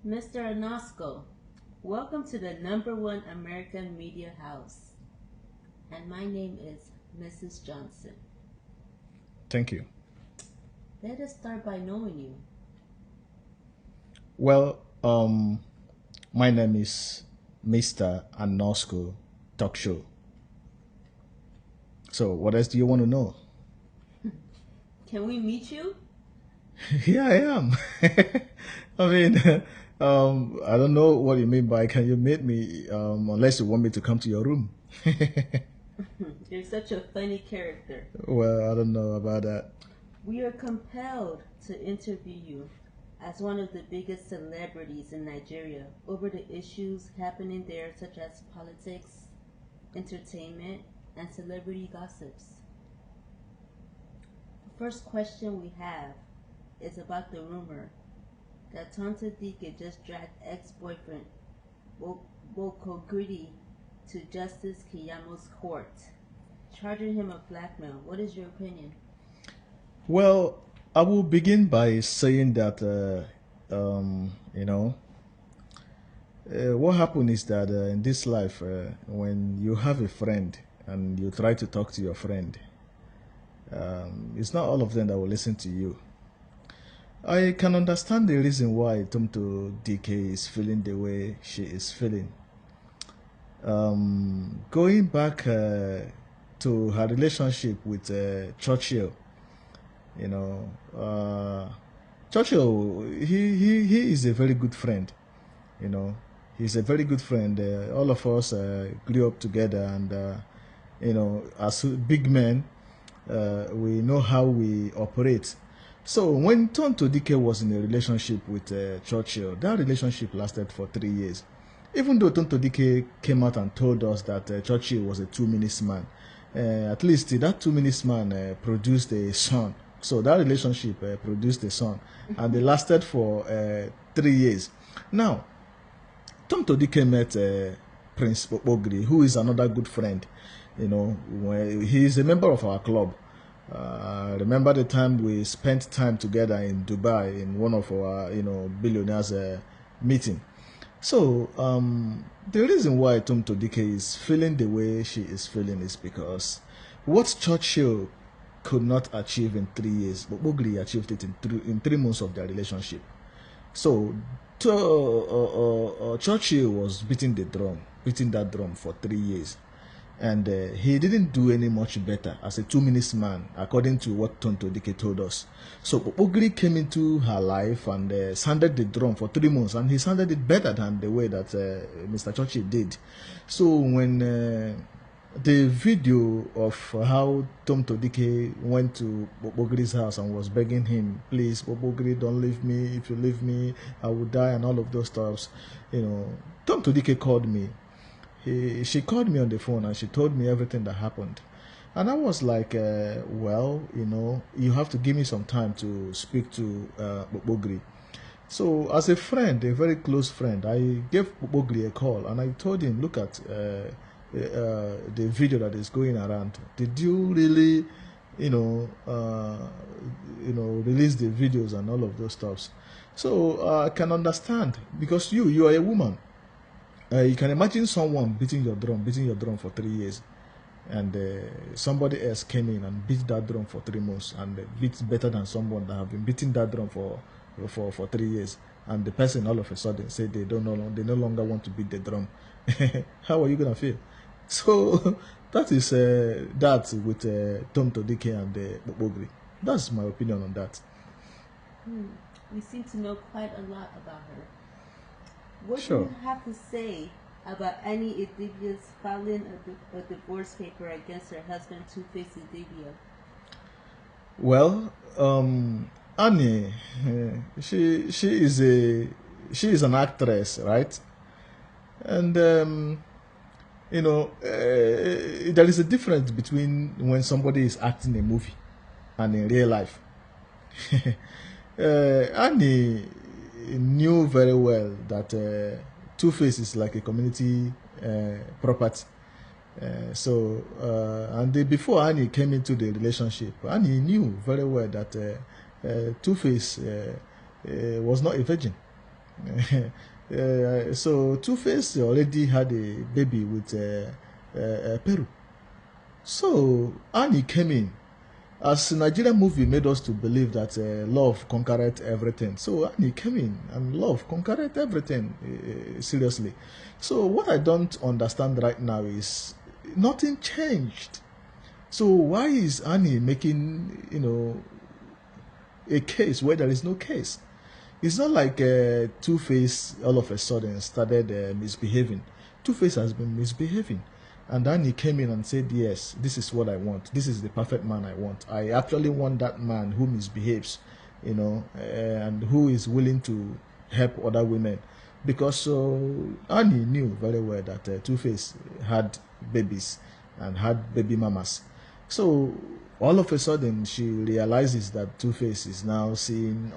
Mr. Anosco, welcome to the number one American media house. And my name is Mrs. Johnson. Thank you. Let us start by knowing you. Well, my name is Mr. Anosco Talk Show. So, what else do you want to know? Can we meet you? Here I am. I mean, I don't know what you mean by can you meet me, unless you want me to come to your room. You're such a funny character. Well, I don't know about that. We are compelled to interview you as one of the biggest celebrities in Nigeria over the issues happening there, such as politics, entertainment, and celebrity gossips. The first question we have is about the rumor that Tonto Dike just dragged ex-boyfriend Boko Gritty to Justice Kiyamo's court, charging him of blackmail. What is your opinion? Well, I will begin by saying that, what happened is that in this life, when you have a friend and you try to talk to your friend, it's not all of them that will listen to you. I can understand the reason why Tumto DK is feeling the way she is feeling. Going back to her relationship with Churchill, you know, Churchill, he is a very good friend, you know. He's a very good friend. All of us grew up together, and as big men, we know how we operate. So when Tonto Dike was in a relationship with Churchill, that relationship lasted for 3 years. Even though Tonto Dike came out and told us that Churchill was a 2 minutes man, at least that 2 minutes man produced a son. So that relationship produced a son, and they lasted for 3 years. Now, Tonto Dike met Prince Ogri, who is another good friend. You know, he is a member of our club. Remember the time we spent time together in Dubai in one of our, billionaires meeting. So the reason why Tonto Dike is feeling the way she is feeling is because what Churchill could not achieve in 3 years, but Ogri achieved it in 3 months of their relationship. So Churchill was beating that drum for 3 years, and he didn't do any much better as a 2 minutes man, according to what Tonto Dike told us. So Ogri came into her life and sounded the drum for 3 months, and he sounded it better than the way that Mr. Churchill did. So when the video of how Tonto Dike went to Bobogri's house and was begging him, please, Bobogri, don't leave me. If you leave me, I will die, and all of those stuffs. Tonto Dike called me. She called me on the phone and she told me everything that happened. And I was like, well, you have to give me some time to speak to Bobogri. So, as a friend, a very close friend, I gave Bogli a call and I told him, look at the video that is going around. Did you really, release the videos and all of those stuffs? So I can understand because you are a woman. You can imagine someone beating your drum for 3 years, and somebody else came in and beat that drum for 3 months and beat better than someone that have been beating that drum for 3 years, and the person all of a sudden said they no longer want to beat the drum. How are you gonna feel? So that is that with Tonto Dike and Bobogri. That's my opinion on that. We seem to know quite a lot about her. What do Sure. you have to say about Annie Idibia's filing a divorce paper against her husband, Two-Face Idibia? Well, Annie, she is an actress, right? And there is a difference between when somebody is acting a movie and in real life. Annie knew very well that Two Face is like a community property. Before Annie came into the relationship, Annie knew very well that Two Face was not a virgin. So Two-Face already had a baby with Peru. So Annie came in. As Nigerian movie made us to believe that love conquered everything. So Annie came in and love conquered everything, seriously. So what I don't understand right now is nothing changed. So why is Annie making, a case where there is no case? It's not like Two-Face all of a sudden started misbehaving. Two-Face has been misbehaving. And then he came in and said, yes, this is what I want. This is the perfect man I want. I actually want that man who misbehaves, and who is willing to help other women. Because Annie knew very well that Two-Face had babies and had baby mamas. So all of a sudden, she realizes that Two-Face is now seeing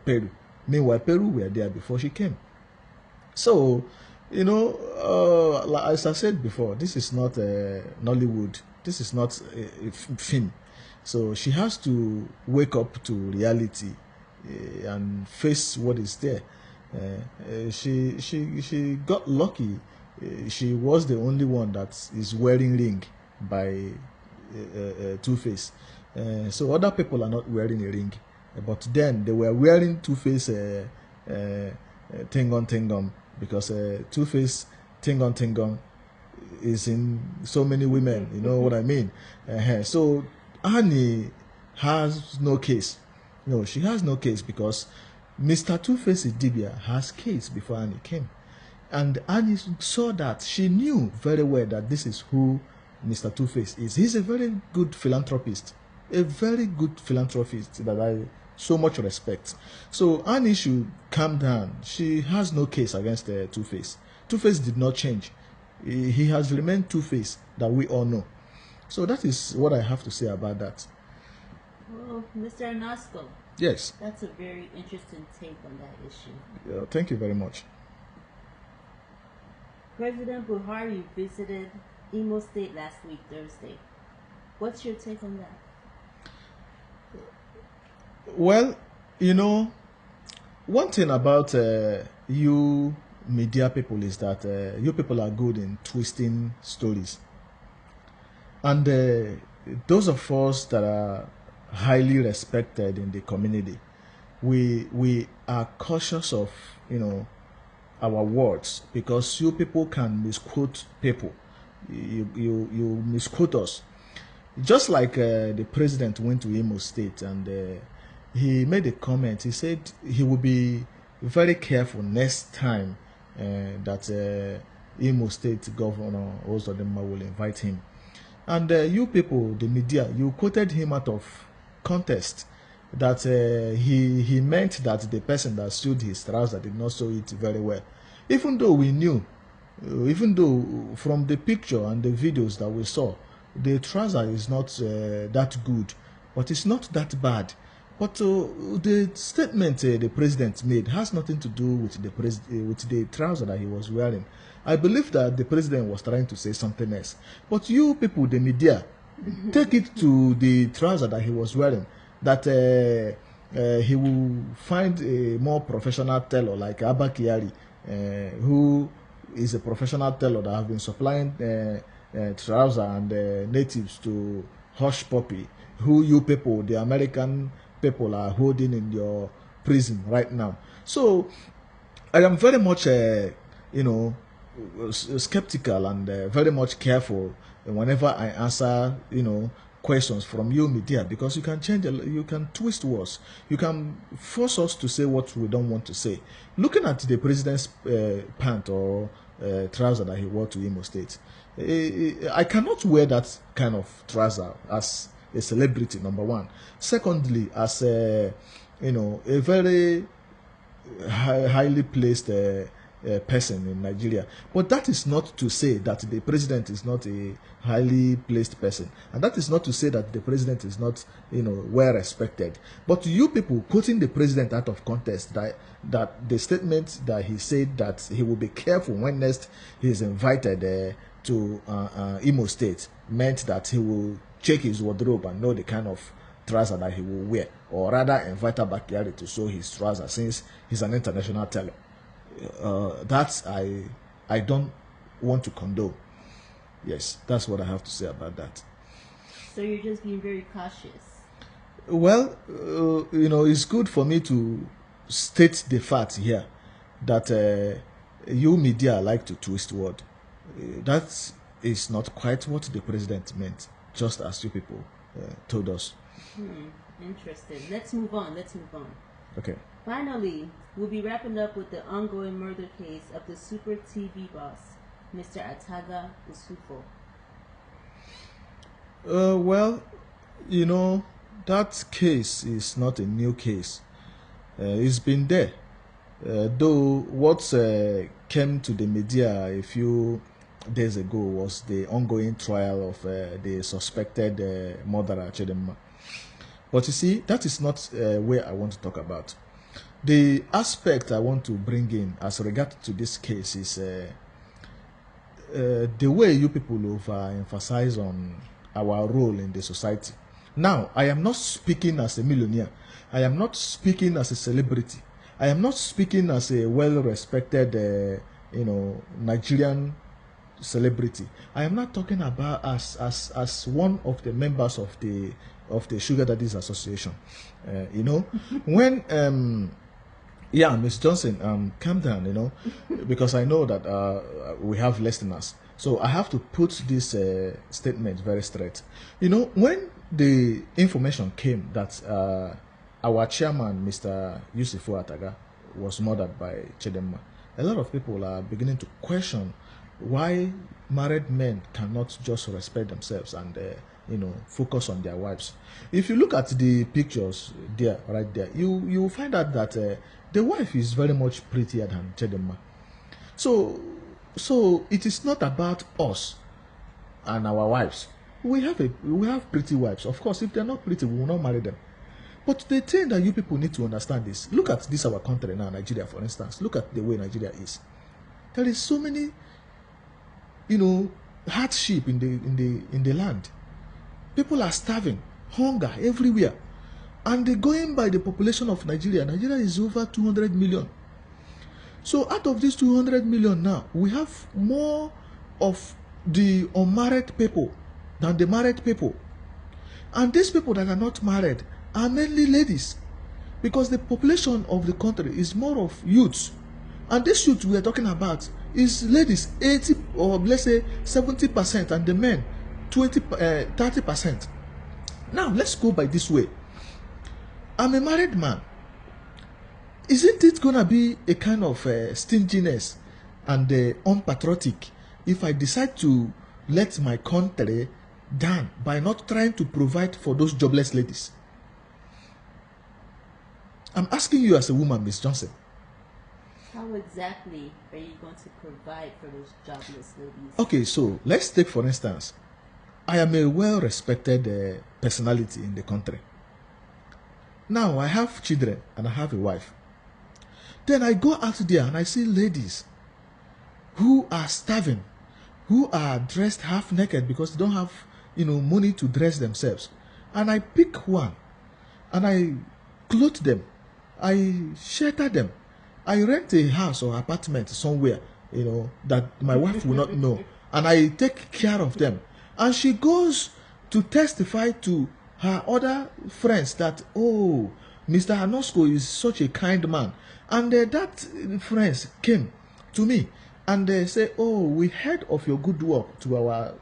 Peru. Meanwhile, Peru were there before she came. So, as I said before, this is not Nollywood. This is not a film. So she has to wake up to reality and face what is there. She got lucky. She was the only one that is wearing ring by Two-Face. So other people are not wearing a ring, but then they were wearing Two-Face Tingom because Two-Face Tingom is in so many women. You know what I mean? So Annie has no case. No, she has no case because Mr. Two-Face Idibia has case before Annie came. And Annie saw that. She knew very well that this is who Mr. Two-Face is. He's a very good philanthropist. A very good philanthropist that I so much respect. So Annie should calm down. She has no case against Two-Face. Two-Face did not change. He has remained Two-Face that we all know. So that is what I have to say about that. Well, Mr. Anasco. Yes. That's a very interesting take on that issue. Yeah, thank you very much. President Buhari visited Imo State last week, Thursday. What's your take on that? Well, one thing about you media people is that you people are good in twisting stories. And those of us that are highly respected in the community, we are cautious of, our words, because you people can misquote people. You misquote us. Just like the president went to Imo State and he made a comment. He said he will be very careful next time that Imo State Governor Ozodinma will invite him. And you people, the media, you quoted him out of context that he meant that the person that sewed his trouser did not sew it very well. Even though we knew, even though from the picture and the videos that we saw, the trouser is not that good, but it's not that bad. But the statement the president made has nothing to do with the trouser that he was wearing. I believe that the president was trying to say something else. But you people, the media, take it to the trouser that he was wearing, that he will find a more professional tailor like Abba Kyari, who is a professional tailor that have been supplying trouser and natives to Hush Puppy, who you people, the American people, are holding in your prison right now. So I am very much, skeptical and very much careful whenever I answer, questions from you media, because you can change, you can twist words, you can force us to say what we don't want to say. Looking at the president's pant or trouser that he wore to Imo State, I cannot wear that kind of trouser as a celebrity, number one. Secondly, as a very highly placed person in Nigeria. But that is not to say that the president is not a highly placed person, and that is not to say that the president is not well respected. But you people putting the president out of context, that the statement that he said that he will be careful when next he is invited to Imo State, meant that he will check his wardrobe and know the kind of trouser that he will wear, or rather invite Abakari to show his trouser since he's an international talent. That I don't want to condone. Yes, that's what I have to say about that. So you're just being very cautious. Well, it's good for me to state the fact here that you media like to twist word. That is not quite what the president meant, just as you people told us. Interesting. Let's move on. Okay. Finally, we'll be wrapping up with the ongoing murder case of the Super TV boss, Mr. Ataga Usufo. Well, that case is not a new case. It's been there. Though what came to the media a few days ago was the ongoing trial of the suspected murderer, Chidinma. But you see, that is not where I want to talk about. The aspect I want to bring in as regard to this case is the way you people overemphasize on our role in the society. Now, I am not speaking as a millionaire. I am not speaking as a celebrity. I am not speaking as a well-respected, Nigerian celebrity. I am not talking about as one of the members of the Sugar Daddies Association. When Miss Johnson, calm down, because I know that we have listeners. So I have to put this statement very straight. When the information came that our chairman, Mr. Yusufu Ataga, was murdered by Chidinma, a lot of people are beginning to question why married men cannot just respect themselves and focus on their wives. If you look at the pictures there, right there, you will find out that the wife is very much prettier than Chidinma. So it is not about us and our wives. We have pretty wives. Of course, if they're not pretty, we will not marry them. But the thing that you people need to understand is, look at this our country now, Nigeria, for instance. Look at the way Nigeria is. There is so many, hardship in the land. People are starving, hunger everywhere, and going by the population of Nigeria is over 200 million. So out of these 200 million now, we have more of the unmarried people than the married people. And these people that are not married are mainly ladies, because the population of the country is more of youths. And this youth we are talking about is ladies, 80 or let's say 70%, and the men 30%. Now let's go by this way. I'm a married man. Isn't it gonna be a kind of stinginess and unpatriotic if I decide to let my country down by not trying to provide for those jobless ladies? I'm asking you as a woman, Miss Johnson. How exactly are you going to provide for those jobless ladies? Okay, so let's take for instance, I am a well-respected personality in the country. Now I have children and I have a wife. Then I go out there and I see ladies who are starving, who are dressed half naked because they don't have, money to dress themselves. And I pick one and I clothe them. I shelter them. I rent a house or apartment somewhere, that my wife will not know. And I take care of them. And she goes to testify to her other friends that, oh, Mr. Anosko is such a kind man. And that friends came to me and they say, oh, we heard of your good work to our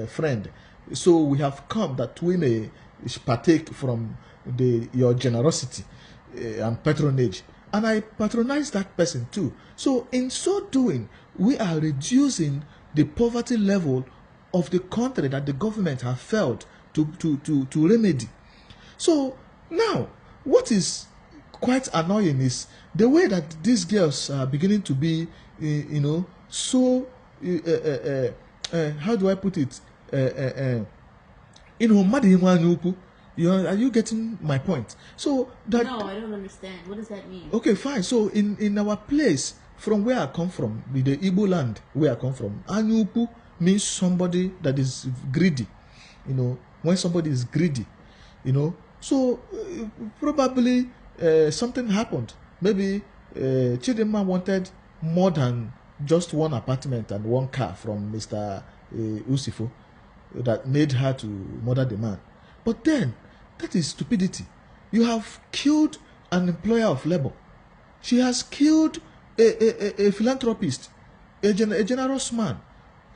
friend. So we have come that we may partake from your generosity and patronage. And I patronize that person too. So in so doing, we are reducing the poverty level of the country that the government have failed to remedy. So now, what is quite annoying is the way that these girls are beginning to be, so, how do I put it? Are you getting my point? So that, no, I don't understand. What does that mean? Okay, fine. So in our place, from where I come from, the Igbo land where I come from, Anyuku means somebody that is greedy. When somebody is greedy, So probably something happened. Maybe Chidinma wanted more than just one apartment and one car from Mr. Usifo that made her to murder the man. But then, that is stupidity. You have killed an employer of labor. She has killed a philanthropist, a generous man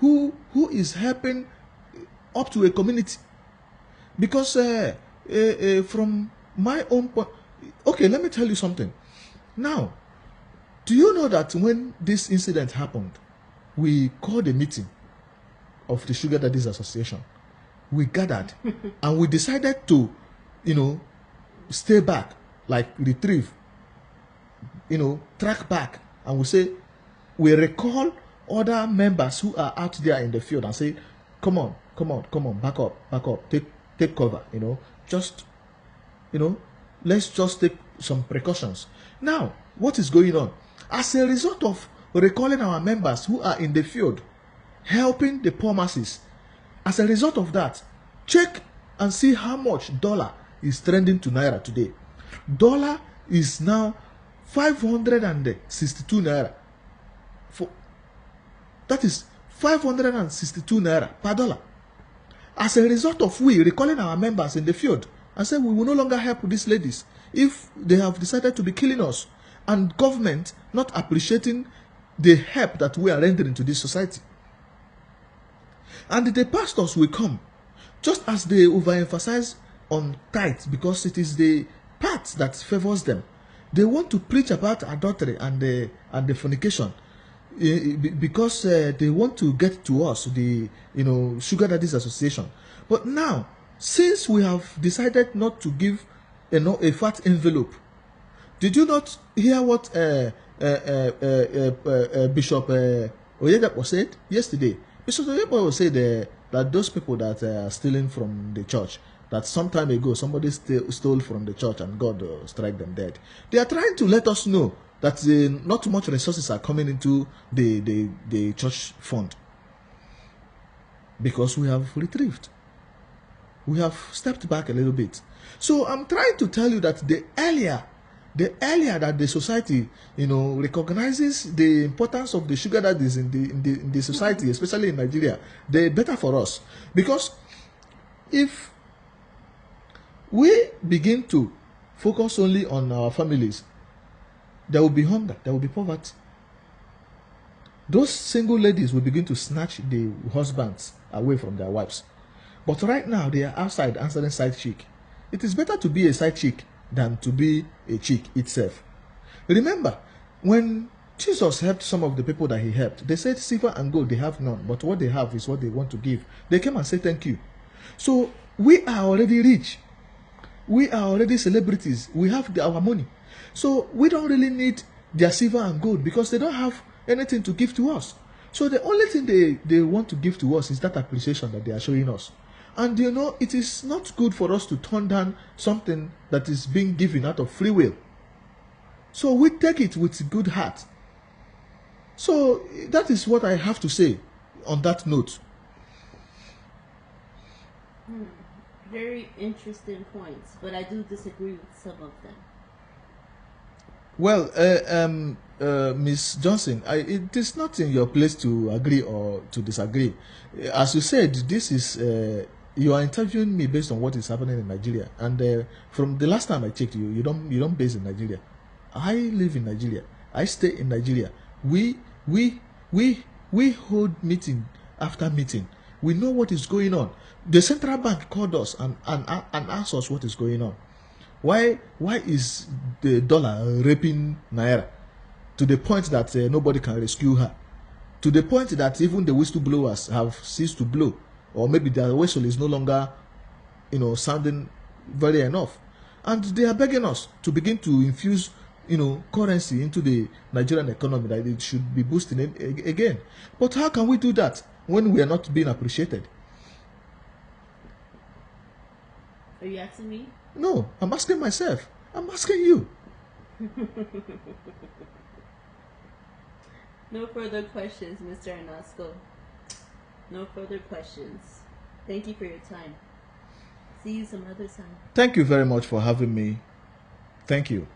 who is helping up to a community. Because from my own point, okay, let me tell you something. Now, do you know that when this incident happened, we called a meeting of the Sugar Daddies Association. We gathered and we decided to, stay back, like retrieve, track back, and we say, we recall other members who are out there in the field and say, come on, back up, take cover, just, let's just take some precautions. Now, what is going on? As a result of recalling our members who are in the field, helping the poor masses, as a result of that, check and see how much dollar is trending to naira today. Dollar is now 562 naira. That is 562 naira per dollar. As a result of we recalling our members in the field and say we will no longer help these ladies if they have decided to be killing us, and government not appreciating the help that we are rendering to this society. And the pastors will come, just as they overemphasize on tithe because it is the part that favors them. They want to preach about adultery and the fornication because they want to get to us, the Sugar Daddies Association. But now, since we have decided not to give a fat envelope, did you not hear what Bishop Oyedepo said yesterday? Bishop Oyedepo said that those people that are stealing from the church, that some time ago somebody stole from the church and God strike them dead. They are trying to let us know that not too much resources are coming into the church fund because we have retrieved. We have stepped back a little bit. So I'm trying to tell you that the earlier that the society, recognizes the importance of the sugar daddies in the society, especially in Nigeria, the better for us. Because if we begin to focus only on our families, there will be hunger, there will be poverty. Those single ladies will begin to snatch the husbands away from their wives. But right now, they are outside answering side chick. It is better to be a side chick than to be a chick itself. Remember, when Jesus helped some of the people that he helped, they said silver and gold they have none, but what they have is what they want to give. They came and said thank you. So we are already rich. We are already celebrities. We have our money. So we don't really need their silver and gold because they don't have anything to give to us. So the only thing they want to give to us is that appreciation that they are showing us. And it is not good for us to turn down something that is being given out of free will. So we take it with good heart. So that is what I have to say on that note. Very interesting points, but I do disagree with some of them. Well, Ms. Johnson, it is not in your place to agree or to disagree. As you said, this is you are interviewing me based on what is happening in Nigeria, and from the last time I checked, you don't base in Nigeria. I live in Nigeria. I stay in Nigeria. We hold meeting after meeting. We know what is going on. The central bank called us and asked us what is going on. Why is the dollar raping naira to the point that nobody can rescue her? To the point that even the whistleblowers have ceased to blow, or maybe their whistle is no longer, sounding very enough, and they are begging us to begin to infuse, currency into the Nigerian economy, that it should be boosting it again. But how can we do that when we are not being appreciated? Are you asking me? No, I'm asking myself. I'm asking you. No further questions, Mr. Anasco. No further questions. Thank you for your time. See you some other time. Thank you very much for having me. Thank you.